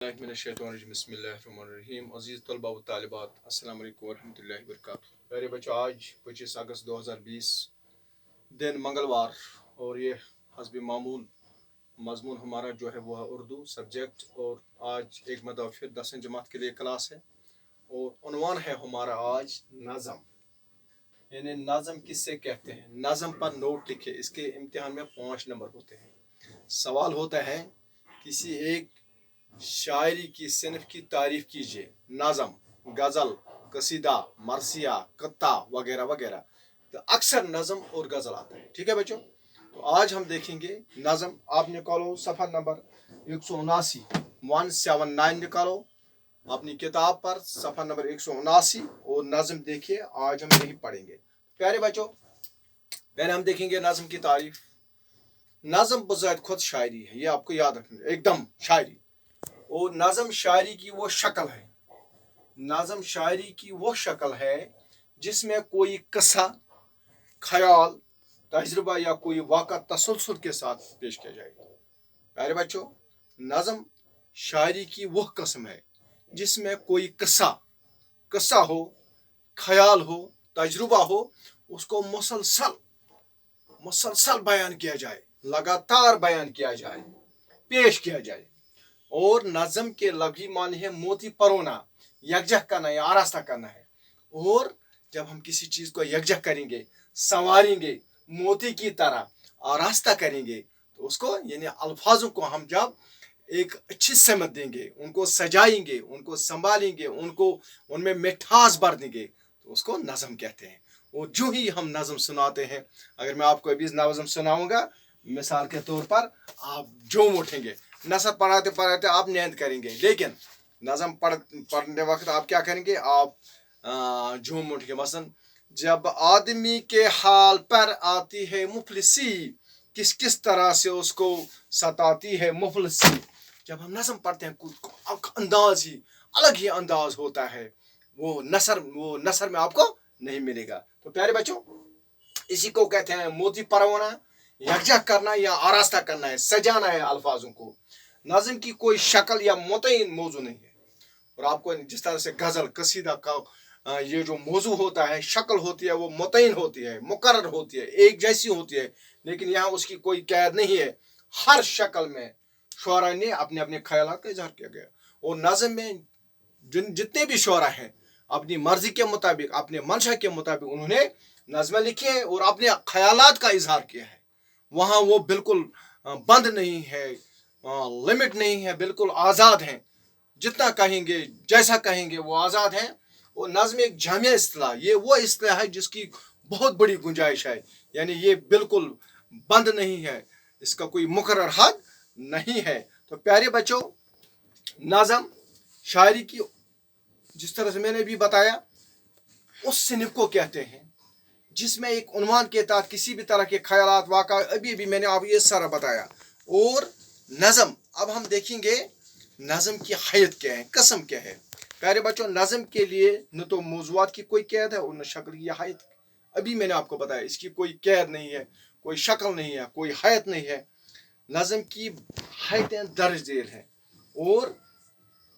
बिस्मिल्लाहिर्रहमानिर्रहीम अजीज़ तलबा व तालिबात अस्सलाम वालेकुम वरहमतुल्लाहि वबरकातुहू। प्यारे बच्चों, आज 25 अगस्त 2020 दिन मंगलवार और ये हस्ब मामूल मजमून हमारा जो है वो है उर्दू सब्जेक्ट। और आज एक मरतबा फिर 10वीं जमात के लिए क्लास है और उन्वान है हमारा आज नज़म। यानी नज़म किससे कहते हैं। नज़म पर नोट लिखे, इसके इम्तिहान में 5 नंबर होते हैं। सवाल होता है किसी एक शायरी की सिनफ की तारीफ कीजिए। नज़म, गज़ल, कसीदा, मरसिया, कत्ता वगैरह वगैरह। तो अक्सर नज़म और गज़ल आता है। ठीक है बच्चों, तो आज हम देखेंगे नज़म। आप निकालो सफ़ा नंबर 179 179 निकालो अपनी किताब पर, सफ़ा नंबर 179 और नज़म देखिए। आज हम यही पढ़ेंगे। प्यारे बच्चों, पहले हम देखेंगे नज़म की तारीफ। नज़म बज़ात खुद शायरी है, ये आपको याद रखना, एकदम शायरी। और नज़म शायरी की वो शक्ल है, नज़म शायरी की वो शक्ल है जिसमें कोई किस्सा, ख्याल, तजुर्बा या कोई वाक़ा तसलसल के साथ पेश किया जाएगा। प्यारे बच्चों, नज़म शायरी की वो किस्म है जिसमें कोई किस्सा हो, ख्याल हो, तजुर्बा हो, उसको मुसलसल बयान किया जाए, लगातार बयान किया जाए, पेश किया जाए। और नज़म के लफ्ज़ी माने है मोती परोना, यकजह करना या आरास्ता करना है। और जब हम किसी चीज़ को यकजह करेंगे, संवारेंगे, मोती की तरह आरास्ता करेंगे, तो उसको यानी अल्फाजों को हम जब एक अच्छी समझ देंगे, उनको सजाएंगे, उनको संभालेंगे, उनको उनमें मिठास भर देंगे, तो उसको नज़म कहते हैं। और जो ही हम नज़म सुनाते हैं, अगर मैं आपको अभी नज़म सुनाऊंगा, मिसाल के तौर पर आप झूम उठेंगे। नसर पढ़ाते पढ़ाते आप नींद करेंगे, लेकिन नज़म पढ़ने वक्त आप क्या करेंगे, आप झूम उठ के। मसलन जब आदमी के हाल पर आती है मुफलिसी, किस किस तरह से उसको सताती है मुफलिसी। जब हम नज़म पढ़ते हैं, कुछ अंदाज ही अलग ही अंदाज होता है, वो नसर में आपको नहीं मिलेगा। तो प्यारे बच्चों, इसी को कहते हैं मोती परवाना, यकजा करना या आरास्ता करना है, सजाना है अल्फाजों को। नज़म की कोई शक्ल या मुतय्यन मौजू नहीं है। और आपको जिस तरह से गज़ल, कसीदा का ये जो मौजू होता है, शक्ल होती है, वो मुतय्यन होती है, मुकर्रर होती है, एक जैसी होती है। लेकिन यहाँ उसकी कोई कैद नहीं है। हर शक्ल में शुअरा ने अपने अपने ख्यालात का इजहार किया गया। और नज़म में जितने भी शुअरा हैं, अपनी मर्जी के मुताबिक, अपने मंशा के मुताबिक उन्होंने नज़में लिखी है और अपने ख्यालात का इजहार किया है। वहाँ वो बिल्कुल बंद नहीं है, लिमिट नहीं है, बिल्कुल आज़ाद हैं। जितना कहेंगे, जैसा कहेंगे, वो आज़ाद हैं। और नज़्म एक जामिया इस्तिलाह, ये वो इस्तिलाह है जिसकी बहुत बड़ी गुंजाइश है। यानी ये बिल्कुल बंद नहीं है, इसका कोई मुकर्रर हद नहीं है। तो प्यारे बच्चों, नज़म शायरी की जिस तरह से मैंने भी बताया, उस सिनफ को कहते हैं जिसमें एक उन्वान के तहत किसी भी तरह के ख्यालात, वाक़ा, अभी मैंने आपको ये सारा बताया। और नज़म, अब हम देखेंगे नज़म की हैत क्या है, कसम क्या है। प्यारे बच्चों, नज़म के लिए न तो मौज़ूआत की कोई कैद है और न शक्ल की हैत। अभी मैंने आपको बताया, इसकी कोई कैद नहीं है, कोई शक्ल नहीं है, कोई हैत नहीं है। नज़म की हैतें दर्ज झेल हैं और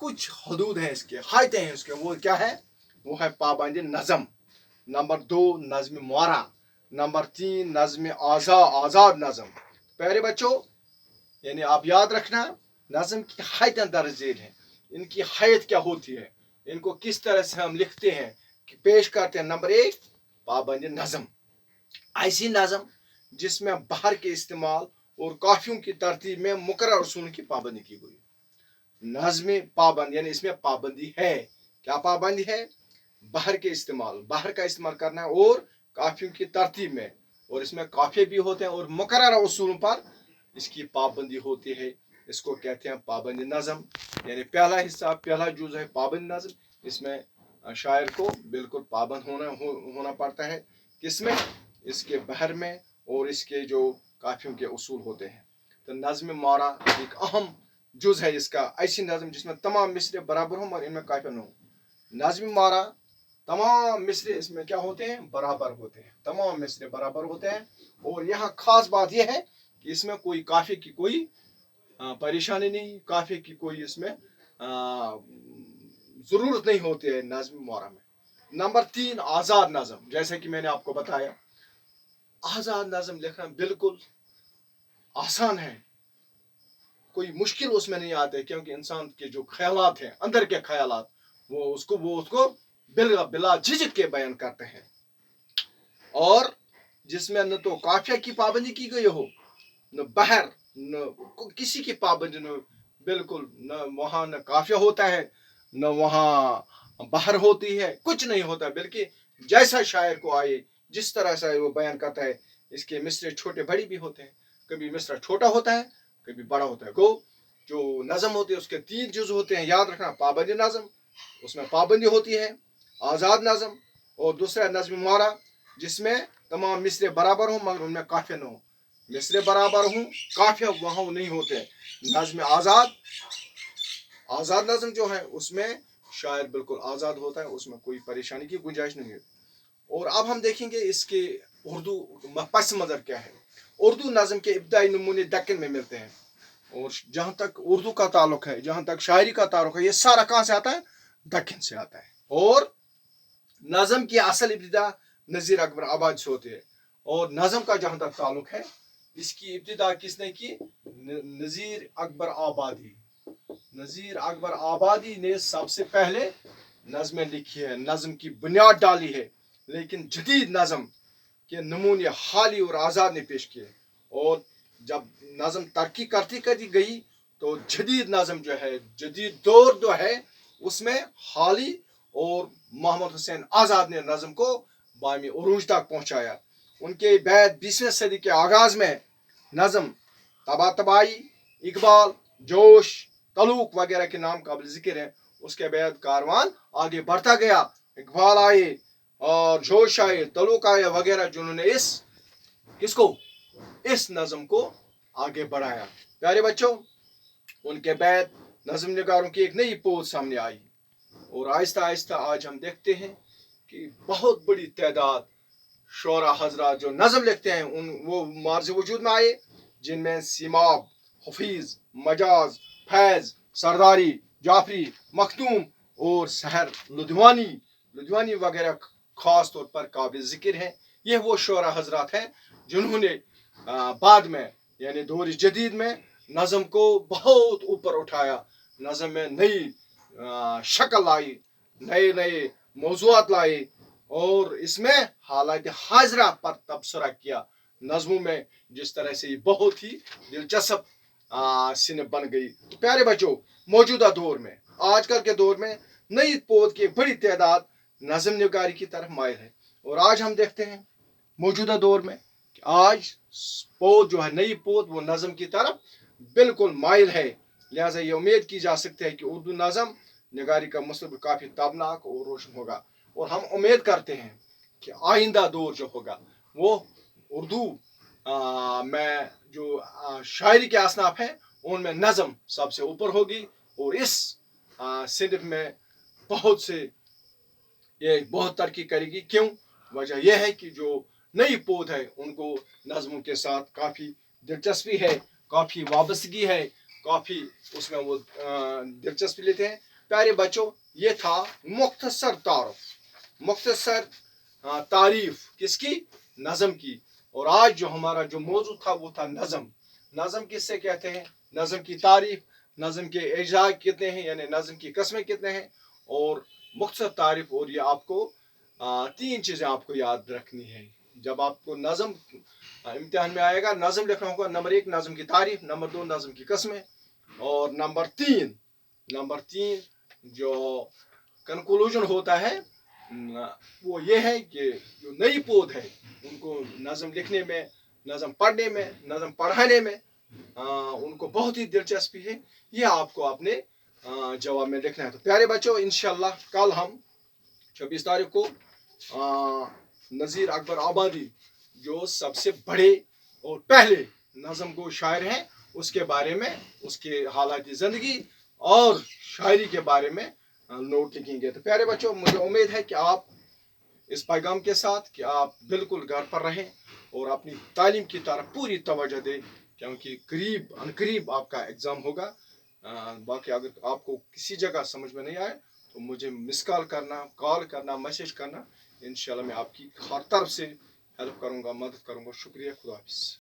कुछ हदूद हैं, इसके हैतें हैं इसके। वो क्या है, वो है पाबंद नज़म। नंबर 2 नज़्म मुआरा। नंबर 3 नज़्म आज़ाद नज़म। प्यारे बच्चों, यानी आप याद रखना, नज़म की हैतें दर्ज झेल हैं। इनकी हैत क्या होती है, इनको किस तरह से हम लिखते हैं, कि पेश करते हैं। नंबर 1 पाबंद नज़म, ऐसी नज़म जिसमें बहर के इस्तेमाल और काफियों की तरतीब में मुकर्रर उसूल की पाबंदी की गई। नज़्म पाबंद यानी इसमें पाबंदी है। क्या पाबंदी है, बहर के इस्तेमाल, बहर का इस्तेमाल करना है और काफियों की तरतीब में। और इसमें काफिये भी होते हैं और मुकर्रर उसूलों पर इसकी पाबंदी होती है। इसको कहते हैं पाबंद नज़म। यानी पहला हिस्सा, पहला जुज़ है पाबंद नज़म। इसमें शायर को बिल्कुल पाबंद होना पड़ता है। किसमें, इसके बहर में और इसके जो काफियों के उसूल होते हैं। तो नज़्म मुआरा एक अहम जुज़ है इसका, ऐसी नज़म जिसमें तमाम मिसरे बराबर हों और इनमें काफिया न हो। नज़्म मुआरा तमाम मिसरे इसमें क्या होते हैं, बराबर होते हैं, तमाम मिसरे बराबर होते हैं। और यहाँ खास बात यह है कि इसमें कोई काफी की कोई परेशानी नहीं, काफी की कोई इसमें ज़रूरत नहीं होती है नज़्म मुआरा में। नंबर 3, आज़ाद नज़म। जैसे कि मैंने आपको बताया, आज़ाद नज़म लिखना बिल्कुल आसान है, कोई मुश्किल उसमें नहीं आते, क्योंकि इंसान के जो ख्यालात हैं, अंदर के ख्यालात, वो उसको बिला झिझक के बयान करते हैं, और जिसमें न तो काफिया की पाबंदी की गई हो, न बहर, न किसी की पाबंदी, न बिल्कुल न वहाँ न काफिया होता है, न वहाँ बहर होती है, कुछ नहीं होता, बल्कि जैसा शायर को आए, जिस तरह से वो बयान करता है। इसके मिसरे छोटे बड़ी भी होते हैं, कभी मिसरा छोटा होता है, कभी बड़ा होता है। गो जो नज़म होती है उसके 3 जुज होते हैं, याद रखना। पाबंदी नज़म, उसमें पाबंदी होती है। आज़ाद नज़म, और दूसरा नज़्म मुआरा, जिसमें तमाम मिसरे बराबर हों मगर उनमें काफिया न हो। मिसरे बराबर हों, काफिया वहाँ नहीं होते। नज़्म आज़ाद नज़म जो है, उसमें शायर बिल्कुल आज़ाद होता है, उसमें कोई परेशानी की गुंजाइश नहीं है। और अब हम देखेंगे इसके उर्दू पस मंज़र क्या है। उर्दू नज़म के इब्तदाई नमूने दक्कन में मिलते हैं, और जहाँ तक उर्दू का ताल्लुक है, जहाँ तक शायरी का ताल्लुक है, ये सारा कहाँ से आता है? दक्कन से आता है। और नज़म की असल इब्तिदा नज़ीर अकबर आबाद से होती है, और नज़म का जहाँ तक ताल्लुक है, इसकी इब्तिदा किसने की? नज़ीर अकबर आबादी। नज़ीर अकबर आबादी ने सबसे पहले नज़में लिखी है, नज़म की बुनियाद डाली है, लेकिन जदीद नज़म के नमूने हाली और आज़ाद ने पेश किए। और जब नज़म तरक्की करती गई, तो जदीद नज़म जो है, जदीद दौर जो है, उसमें हाली और मोहम्मद हुसैन आज़ाद ने नज़म को बामी उरूज तक पहुँचाया। उनके बाद 20वीं सदी के आगाज़ में नज़म तबातबाई, इकबाल, जोश, तलूक वगैरह के नाम काबिल ज़िक्र है। उसके बाद कारवान आगे बढ़ता गया, इकबाल आए और जोश आए, तलूक आए वगैरह, जिन्होंने इस नज़म को आगे बढ़ाया। प्यारे बच्चों, उनके बाद नज़म निगारों की एक नई पोज सामने आई, और आहिस्ता आहिस्ता आज हम देखते हैं कि बहुत बड़ी तादाद शोरा हजरात जो नज़म लिखते हैं, वो मार्ज वजूद में आए, जिनमें सीमाब, हफीज, मजाज, फैज, सरदारी, जाफरी, मखदूम और सहर लुधियानी वगैरह खास तौर पर काबिल जिक्र हैं। ये वो शोरा हजरात हैं जिन्होंने बाद में, यानी दौर जदीद में, नज़म को बहुत ऊपर उठाया, नज़म में नई शक्ल लाई, नए मौज़ूआत लाए, और इसमें हालात हाजरा पर तबसरा किया। नज़मों में जिस तरह से ये बहुत ही दिलचस्प सिन बन गई। तो प्यारे बच्चों, मौजूदा दौर में, आजकल के दौर में, नई पौध की बड़ी तादाद नज़म निगारी की तरफ मायल है। और आज हम देखते हैं मौजूदा दौर में कि आज पौध जो है, नई पौध, वो नज़म की तरफ बिल्कुल मायल है। लिहाजा ये उम्मीद की जा सकती है कि उर्दू नज़म निगारी का मुस्तक़बिल काफ़ी ताबनाक और रोशन होगा। और हम उम्मीद करते हैं कि आइंदा दौर जो होगा, वो उर्दू में जो शायरी के असनाफ हैं, उनमें नज़म सबसे ऊपर होगी, और इस सिनफ में ये बहुत तरक्की करेगी। क्यों? वजह यह है कि जो नई पौध है, उनको नज़मों के साथ काफ़ी दिलचस्पी है, काफ़ी वाबस्तगी है, काफ़ी उसमें वो दिलचस्पी लेते हैं। प्यारे बच्चों, ये था मुख्तसर तारीफ किसकी? नज़म की। और आज जो हमारा जो मौजू था, वो था नज़म किससे कहते हैं, नज़म की तारीफ, नज़म के एजा कितने हैं, यानी नज़म की किस्में कितने हैं, और मुख्तसर तारीफ। और ये आपको 3 चीज़ें आपको याद रखनी है जब आपको नज़म इम्तिहान में आएगा। नज़म लिखना होगा, नंबर 1 नज़म की तारीफ, नंबर 2 नज़म की किस्में, और नंबर तीन जो कंक्लूजन होता है, वो ये है कि जो नई पौध है, उनको नज़म लिखने में, नज़म पढ़ने में, नज़म पढ़ाने में उनको बहुत ही दिलचस्पी है। ये आपको अपने जवाब में लिखना है। तो प्यारे बच्चों, इंशाल्लाह कल हम 26 तारीख को नज़ीर अकबर आबादी, जो सबसे बड़े और पहले नज़म गो शायर हैं, उसके बारे में, उसके हालात ज़िंदगी और शायरी के बारे में नोट लिखेंगे। तो प्यारे बच्चों, मुझे उम्मीद है कि आप इस पैगाम के साथ कि आप बिल्कुल घर पर रहें और अपनी तालीम की तरफ पूरी तवज्जो दें, क्योंकि करीब अनकरीब आपका एग्ज़ाम होगा। باقی اگر آپ کو کسی جگہ سمجھ میں نہیں آئے تو مجھے مس کال کرنا میسیج کرنا، انشاءاللہ میں آپ کی ہر طرف سے ہیلپ کروں گا، مدد کروں گا. شکریہ، خدا حافظ.